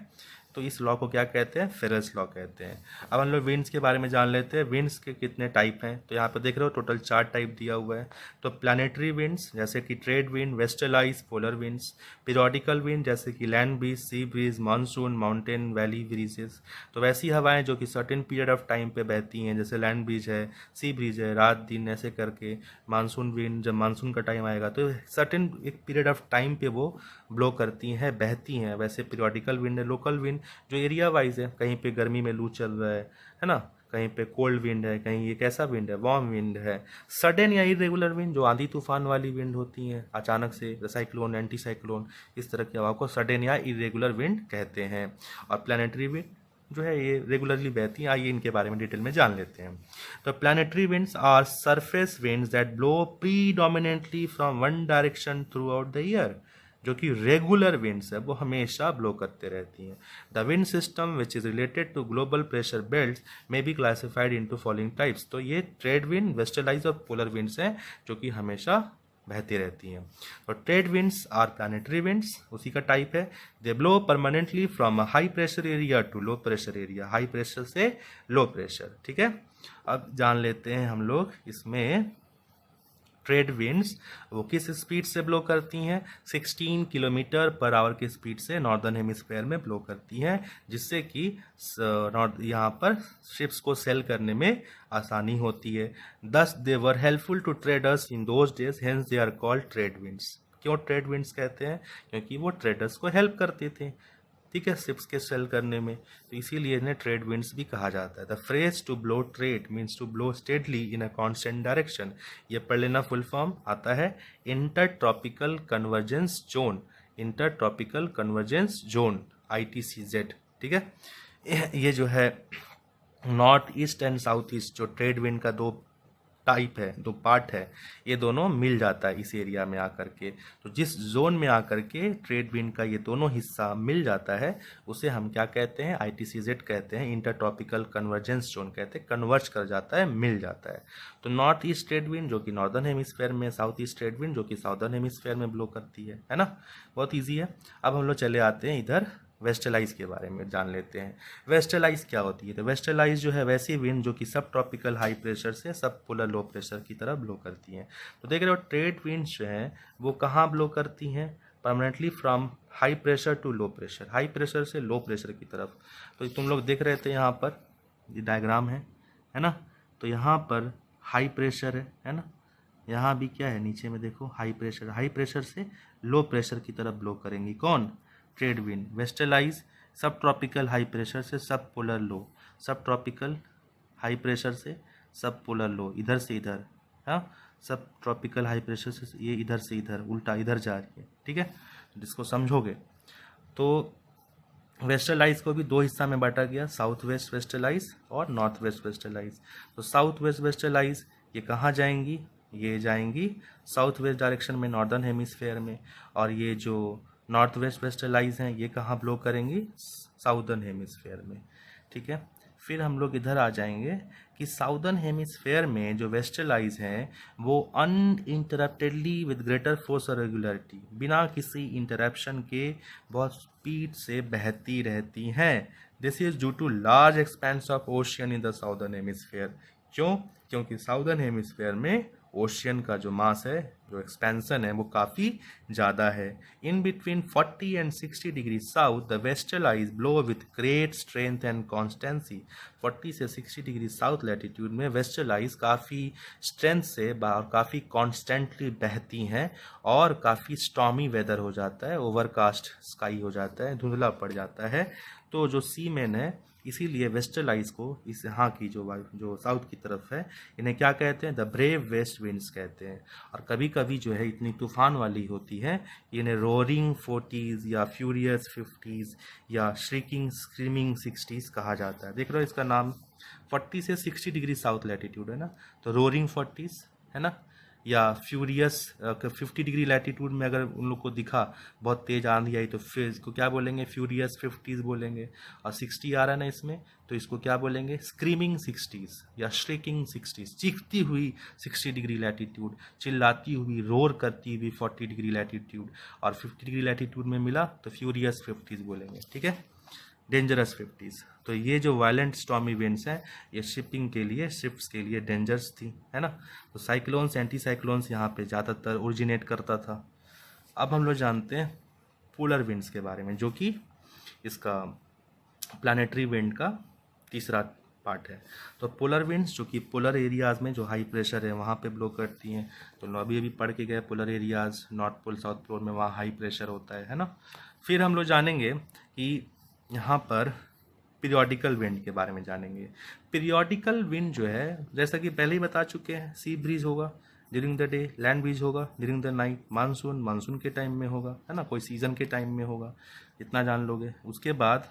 तो इस लॉ को क्या कहते हैं? फेरेल्स लॉ कहते हैं। अब हम लोग विंड्स के बारे में जान लेते हैं। विंड्स के कितने टाइप हैं? तो यहाँ पे देख रहे हो टोटल 4 टाइप दिया हुआ है। तो प्लानिटरी विंड्स जैसे कि trade wind, westerlies, polar winds. Periodical wind जैसे कि land breeze, sea breeze, monsoon, mountain, valley breezes. तो वैसी हवाएं जो कि सर्टेन पीरियड ऑफ टाइम पे बहती हैं, जैसे लैंड ब्रीज है, सी ब्रीज है, रात दिन ऐसे करके। मानसून विंड जब मानसून का टाइम आएगा तो सर्टेन एक पीरियड ऑफ टाइम पे वो ब्लो करती हैं, बहती हैं। वैसे पीरियोडिकल विंड है। लोकल विंड जो एरिया वाइज है, कहीं पे गर्मी में लू चल रहा है ना, कहीं पे कोल्ड विंड है, कहीं ये कैसा विंड है? वार्म विंड है। सडन या इरेगुलर विंड जो आंधी तूफान वाली विंड होती हैं, अचानक से साइक्लोन, एंटी साइक्लोन, इस तरह की हवा को सडन या इरेगुलर विंड कहते हैं। और प्लानिटरी विंड जो है ये रेगुलरली बहती हैं। आइए इनके बारे में डिटेल में जान लेते हैं। तो planetary winds are surface winds that blow predominantly from one direction throughout the year. जो कि रेगुलर विंड्स है वो हमेशा ब्लो करते रहती हैं। The wind system which is related to global pressure belts में be classified into following types. तो ये ट्रेड विंड, वेस्टर्लाइज और पोलर विंड्स हैं जो कि हमेशा बहती रहती हैं। तो trade winds are planetary winds, उसी का टाइप है। They blow permanently from high pressure area to low pressure area, high pressure से लो प्रेशर, ठीक है। अब जान लेते हैं हम लोग इसमें ट्रेड विंड्स वो किस स्पीड से ब्लो करती हैं? 16 किलोमीटर पर आवर की स्पीड से नॉर्दर्न हेमिस्फेयर में ब्लो करती हैं, जिससे कि यहाँ पर शिप्स को सेल करने में आसानी होती है। Thus they were helpful to traders in those days, hence they are called trade winds. क्यों ट्रेड विंड्स कहते हैं? क्योंकि वो ट्रेडर्स को हेल्प करते थे। ठीक है, शिप्स के सेल करने में, तो इसीलिए इन्हें ट्रेड विंड्स भी कहा जाता है। The phrase to blow trade means to blow steadily in a constant direction. ये पढ़ लेना, फुल फॉर्म आता है inter tropical convergence zone, inter tropical convergence zone ITCZ। ठीक है, ये जो है north east and south east जो ट्रेड विंड का दो टाइप है, दो पार्ट है, ये दोनों मिल जाता है इस एरिया में आकर के। तो जिस जोन में आकर के ट्रेड विंड का ये दोनों हिस्सा मिल जाता है उसे हम क्या कहते हैं, ITCZ कहते हैं, इंटर ट्रॉपिकल कन्वर्जेंस जोन कहते हैं, कन्वर्ज कर जाता है, मिल जाता है। तो नॉर्थ ईस्ट ट्रेड विंड जो कि नॉर्दर्न हेमिस्फेयर में, साउथ ईस्ट ट्रेड विंड जो कि साउदर्न हेमिस्फेयर में ब्लो करती है ना, बहुत ईजी है। अब हम लोग चले आते हैं इधर वेस्टर्लाइज के बारे में जान लेते हैं। वेस्टर्लाइज क्या होती है? तो वेस्टर्लाइज जो है वैसी विंड जो कि सब ट्रॉपिकल हाई प्रेशर से सब पोलर लो प्रेशर की तरफ ब्लो करती हैं। तो देख रहे हो ट्रेड विंड्स जो हैं वो कहाँ ब्लो करती हैं? Permanently from high pressure to low pressure, high pressure से लो प्रेशर की तरफ। तो तुम लोग देख रहे थे यहाँ पर ये डायग्राम है ना, तो यहाँ पर हाई प्रेशर है ना, यहाँ भी क्या है नीचे में देखो हाई प्रेशर से लो प्रेशर की तरफ ब्लो करेंगी कौन? Trade wind. वेस्टर्लाइज सब ट्रॉपिकल हाई प्रेशर से सब पोलर लो, सब ट्रॉपिकल हाई प्रेशर से सब पोलर लो, इधर से इधर, हाँ, सब ट्रॉपिकल हाई प्रेशर से ये इधर से इधर, उल्टा इधर जा रही है। ठीक है, जिसको समझोगे तो वेस्टर्लाइज को भी दो हिस्सा में बांटा गया, साउथ वेस्ट वेस्टर्लाइज और नॉर्थ वेस्ट वेस्टर्लाइज। तो साउथ वेस्ट वेस्टर्लाइज ये कहाँ जाएंगी? ये जाएंगी साउथ वेस्ट डायरेक्शन में नॉर्दर्न हेमिस्फेयर में, और ये जो नॉर्थ वेस्ट वेस्टर्लाइज हैं ये कहाँ ब्लो करेंगी? साउदर्न हेमिस्फेयर में। ठीक है, फिर हम लोग इधर आ जाएंगे कि साउदर्न हेमिस्फेयर में जो वेस्टर्लाइज हैं वो अनइंटरप्टेडली विद ग्रेटर फोर्स और रेगुलरिटी, बिना किसी इंटरप्शन के बहुत स्पीड से बहती रहती हैं। This is due to large expanse of ocean in the southern hemisphere. क्यों? क्योंकि साउदर्न हेमिस्फेयर में ओशियन का जो मास है, जो एक्सपेंशन है, वो काफ़ी ज़्यादा है। In between 40 and 60 degree south the westerlies blow with great strength and constancy. 40 से 60 डिग्री साउथ लैटिट्यूड में वेस्टर्लाइज काफ़ी स्ट्रेंथ से और काफ़ी कॉन्स्टेंटली बहती हैं और काफ़ी स्टॉर्मी वेदर हो जाता है, ओवरकास्ट स्काई हो जाता है, धुंधला पड़ जाता है। तो जो सीमेन है इसीलिए वेस्टर्लाइज को इस यहाँ की जो साउथ की तरफ है इन्हें क्या कहते हैं? द ब्रेव वेस्ट विंड्स कहते हैं। और कभी कभी जो है इतनी तूफान वाली होती है इन्हें रोरिंग 40s या फ्यूरियस 50s या श्रिकिंग स्क्रीमिंग 60s कहा जाता है। देख रहे हो इसका नाम, 40 से 60 डिग्री साउथ लैटिट्यूड है ना, तो रोरिंग 40s है ना, या फ्यूरियस 50 डिग्री लैटिट्यूड में अगर उन लोग को दिखा बहुत तेज़ आंधी आई तो फिर इसको क्या बोलेंगे? फ्यूरियस 50s बोलेंगे। और 60 आ रहा है ना इसमें, तो इसको क्या बोलेंगे? स्क्रीमिंग 60s या श्रिकिंग 60s, चीखती हुई 60 डिग्री लैटिट्यूड, चिल्लाती हुई, रोर करती हुई 40 डिग्री लैटिट्यूड। और 50 डिग्री लैटिट्यूड में मिला तो फ्यूरियस 50s बोलेंगे। ठीक है, डेंजरस 50s। तो ये जो वायलेंट स्टॉर्मी विंड्स हैं ये शिपिंग के लिए, शिप्स के लिए डेंजरस थी, है ना। तो साइक्लोन्स, एंटी साइक्लोन्स यहाँ पे ज़्यादातर ओरिजिनेट करता था। अब हम लोग जानते हैं पोलर विंड्स के बारे में, जो कि इसका प्लानिटरी विंड का तीसरा पार्ट है। तो पोलर विंड्स जो कि पोलर एरियाज़ में जो हाई प्रेशर है वहाँ पे ब्लो करती हैं। तो अभी पढ़ के गए polar areas, north pole south pole में वहाँ हाई प्रेशर होता है ना। फिर हम लोग जानेंगे कि यहाँ पर पीरियोडिकल विंड के बारे में जानेंगे। पीरियोडिकल विंड जो है जैसा कि पहले ही बता चुके हैं, सी ब्रीज होगा during the day, land breeze होगा ड्यूरिंग द नाइट, मानसून के टाइम में होगा, है ना, कोई सीजन के टाइम में होगा, इतना जान लोगे। उसके बाद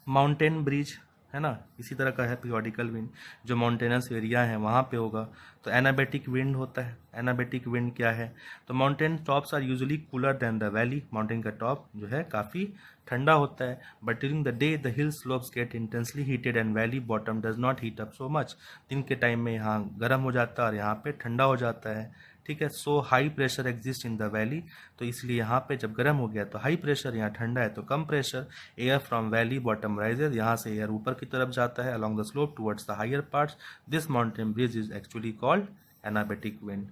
माउंटेन ब्रीज है ना, इसी तरह का है पीरियोडिकल विंड, जो माउंटेनस एरिया है वहाँ पे होगा। तो एनाबेटिक विंड होता है। एनाबेटिक विंड क्या है? तो mountain tops are usually cooler than the valley, mountain का टॉप जो है काफ़ी ठंडा होता है। But during the day the hill slopes get intensely heated and valley bottom does not heat up so much. दिन के टाइम में यहाँ गर्म हो जाता है और यहाँ पे ठंडा हो जाता है। ठीक है, so high pressure exist in the valley, तो इसलिए यहाँ पे जब गर्म हो गया तो हाई प्रेशर, यहाँ ठंडा है तो कम pressure. Air from valley bottom rises, यहाँ से एयर ऊपर की तरफ जाता है along the slope towards the higher parts. This mountain breeze is actually called anabatic wind.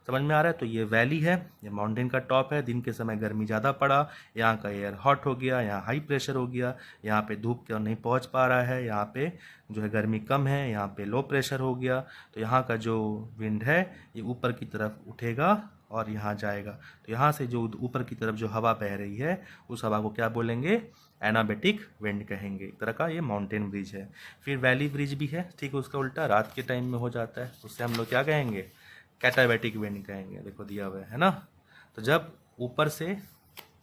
समझ में आ रहा है। तो ये वैली है, ये माउंटेन का टॉप है, दिन के समय गर्मी ज़्यादा पड़ा, यहाँ का एयर हॉट हो गया, यहाँ हाई प्रेशर हो गया, यहाँ पे धूप क्यों नहीं पहुँच पा रहा है, यहाँ पे जो है गर्मी कम है, यहाँ पे लो प्रेशर हो गया। तो यहाँ का जो विंड है ये ऊपर की तरफ उठेगा और यहाँ जाएगा। तो यहाँ से जो ऊपर की तरफ जो हवा बह रही है उस हवा को क्या बोलेंगे, एनाबेटिक विंड कहेंगे। एक तरह का ये माउंटेन ब्रिज है। फिर वैली ब्रिज भी है, ठीक है, उसका उल्टा रात के टाइम में हो जाता है, उससे हम लोग क्या कहेंगे, कैटाबेटिक विंड कहेंगे। देखो दिया हुआ है ना। तो जब ऊपर से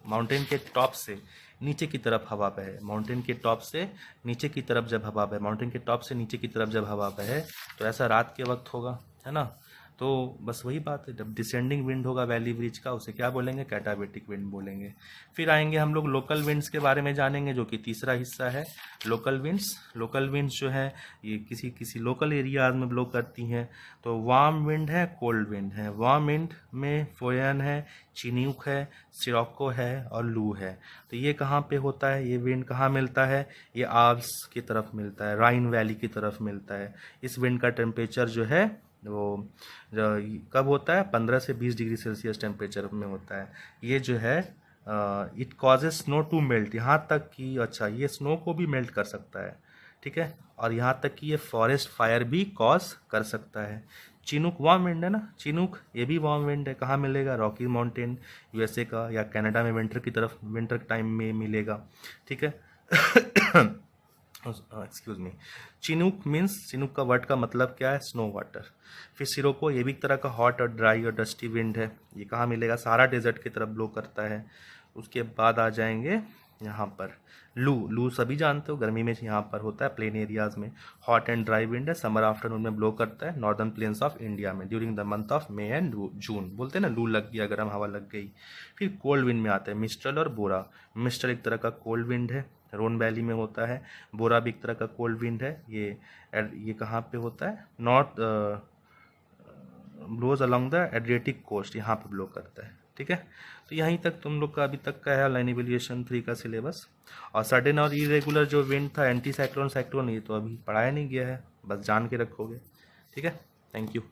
माउंटेन के टॉप से नीचे की तरफ हवा बहे, माउंटेन के टॉप से नीचे की तरफ जब हवा बहे, माउंटेन के टॉप से नीचे की तरफ जब हवा बहे, तो ऐसा रात के वक्त होगा, है ना। तो बस वही बात है, जब डिसेंडिंग विंड होगा वैली ब्रिज का, उसे क्या बोलेंगे, कैटाबेटिक विंड बोलेंगे। फिर आएंगे हम लोग लोकल विंड्स के बारे में जानेंगे, जो कि तीसरा हिस्सा है लोकल विंड्स। लोकल विंड्स जो है ये किसी किसी लोकल एरियाज में ब्लो करती हैं। तो वार्म विंड है, कोल्ड विंड है। वार्म विंड में फोयन है, चिन्यूक है, सिरोको है और लू है। तो ये कहाँ पे होता है, ये विंड कहाँ मिलता है, ये आल्प्स की तरफ मिलता है, राइन वैली की तरफ मिलता है। इस विंड का टेम्परेचर जो है वो कब होता है, 15 से 20 डिग्री सेल्सियस टेम्परेचर में होता है। ये जो है it causes snow to melt, यहाँ तक कि अच्छा ये स्नो को भी मेल्ट कर सकता है, ठीक है। और यहाँ तक कि ये फॉरेस्ट फायर भी कॉज कर सकता है। चिनूक वार्म विंड है ना, चिनूक ये भी वार्म विंड है। कहाँ मिलेगा, रॉकी माउंटेन यूएसए का या कनाडा में विंटर की तरफ, विंटर टाइम में मिलेगा, ठीक है। Excuse me. Chinook means, Chinook का वर्ड का मतलब क्या है, स्नो वाटर। फिर सिरोको ये भी एक तरह का हॉट और ड्राई और डस्टी विंड है। ये कहाँ मिलेगा, सारा डेजर्ट की तरफ ब्लो करता है। उसके बाद आ जाएंगे यहाँ पर लू। लू सभी जानते हो, गर्मी में यहाँ पर होता है प्लेन एरियाज में। हॉट एंड ड्राई विंड है, समर आफ्टरनून में ब्लो करता है नॉर्दर्न प्लेन्स ऑफ इंडिया में during the month of May and June. बोलते हैं ना लू लग गया, गर्म हवा लग गई। फिर कोल्ड विंड में आते हैं मिस्ट्रल और बोरा। मिस्ट्रल एक तरह का कोल्ड विंड है, रोन वैली में होता है। बोरा भी एक तरह का कोल्ड विंड है। ये कहाँ पे होता है, north blows along the Adriatic coast, यहाँ पे ब्लो करता है, ठीक है। तो यहीं तक तुम लोग का अभी तक का है लाइन एवेल्यूएशन 3 का सिलेबस। और सडन और इरेगुलर जो विंड था, एंटी साइक्लोन, साइक्लोन, ये तो अभी पढ़ाया नहीं गया है, बस जान के रखोगे, ठीक है। Thank you.